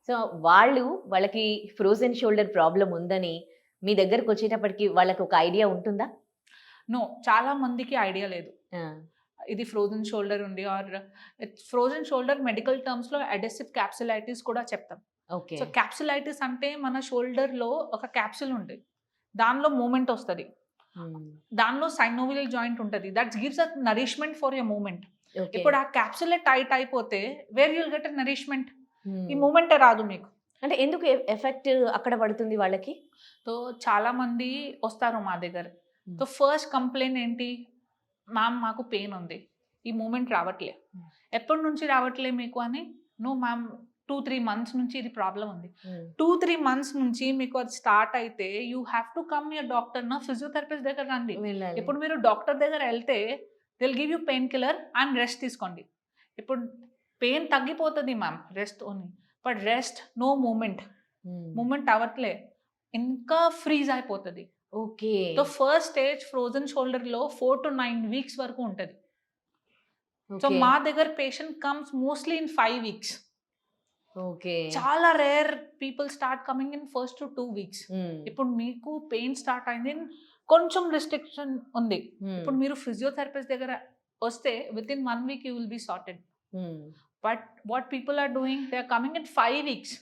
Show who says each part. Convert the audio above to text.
Speaker 1: So, వాళ్ళకి frozen shoulder problem ఉందని మీ దగ్గరకొచ్చేటప్పటికి వాళ్ళకొక ఐడియా ఉంటుందా?
Speaker 2: నో. చాలా మందికి ఐడియా లేదు.
Speaker 1: ఆ!
Speaker 2: ఇది ఫ్రోజెన్ షోల్డర్ ఉంది frozen shoulder medical టర్మ్స్‌లో adhesive capsulitis కూడా చెప్తాం.
Speaker 1: ఓకే.
Speaker 2: సో, క్యాప్సులైటిస్ అంటే మన షోల్డర్‌లో ఒక క్యాప్సూల్ ఉంటది. దానిలో మూవ్‌మెంట్ ఒస్తది.
Speaker 1: హ్మ్.
Speaker 2: దానిలో సైనోవియల్ జాయింట్ ఉంటది. That gives us nourishment for your movement.
Speaker 1: Okay.
Speaker 2: ఇప్పుడు ఆ క్యాప్సూలే టైట్ అయిపోతే where you'll get a nourishment? ఈ
Speaker 1: హ్మ్.
Speaker 2: మూవ్‌మెంటే రాదు మీకు.
Speaker 1: అంటే ఎందుకు ఎఫెక్ట్ అక్కడ పడుతుంది వాళ్ళకి?
Speaker 2: సో, చాలా మంది ఒస్తారు మా దగ్గర.
Speaker 1: హ్మ్.
Speaker 2: సో, ఫస్ట్ కంప్లెయింట్ ఏంటి? మ్యామ్ మాకు పెయిన్ ఉంది. ఈ మూవ్‌మెంట్ రావట్లే.
Speaker 1: హ్మ్.
Speaker 2: ఎప్పటి నుంచి రావట్లే మీకు అని? నో మ్యామ్ 2, 3 మంత్స్ నుంచి ఇది ప్రాబ్లమ్ ఉంది.
Speaker 1: హ్మ్.
Speaker 2: 2, 3 మంత్స్ నుంచి మీకు అది స్టార్ట్ అయితే you have to come your doctor physiotherapist దగ్గర రండి.
Speaker 1: వెళ్ళాలి.
Speaker 2: ఇప్పుడు మీరు డాక్టర్ దగ్గర ఎళ్తే they will give you pain killer and rest తీసుకోండి. ఇప్పుడు పెయిన్ తగ్గిపోతది ma'am rest only. But rest no movement.
Speaker 1: Hmm.
Speaker 2: Movement అవ్వట్లే. ఇంకా ఫ్రీజ్ అయిపోతది.
Speaker 1: Okay.
Speaker 2: So, first stage frozen షోల్డర్‌లో 4-9 వీక్స్ వరకు ఉంటది. So,
Speaker 1: okay.
Speaker 2: మా దగ్గర patient comes mostly in 5 weeks.
Speaker 1: Okay.
Speaker 2: చాలా rare people start coming in first to 2 weeks.
Speaker 1: హ్మ్.
Speaker 2: ఇప్పుడు మీకు పెయిన్ స్టార్ట్ అయింది. కొంచెం రిస్ట్రిక్షన్ ఉంది.
Speaker 1: హ్మ్.
Speaker 2: ఇప్పుడు మీరు ఫిజియోథెరపిస్ట్ దగ్గర వస్తే within 1 week you will be sorted.
Speaker 1: Hmm.
Speaker 2: But what people are doing they are coming in 5 weeks.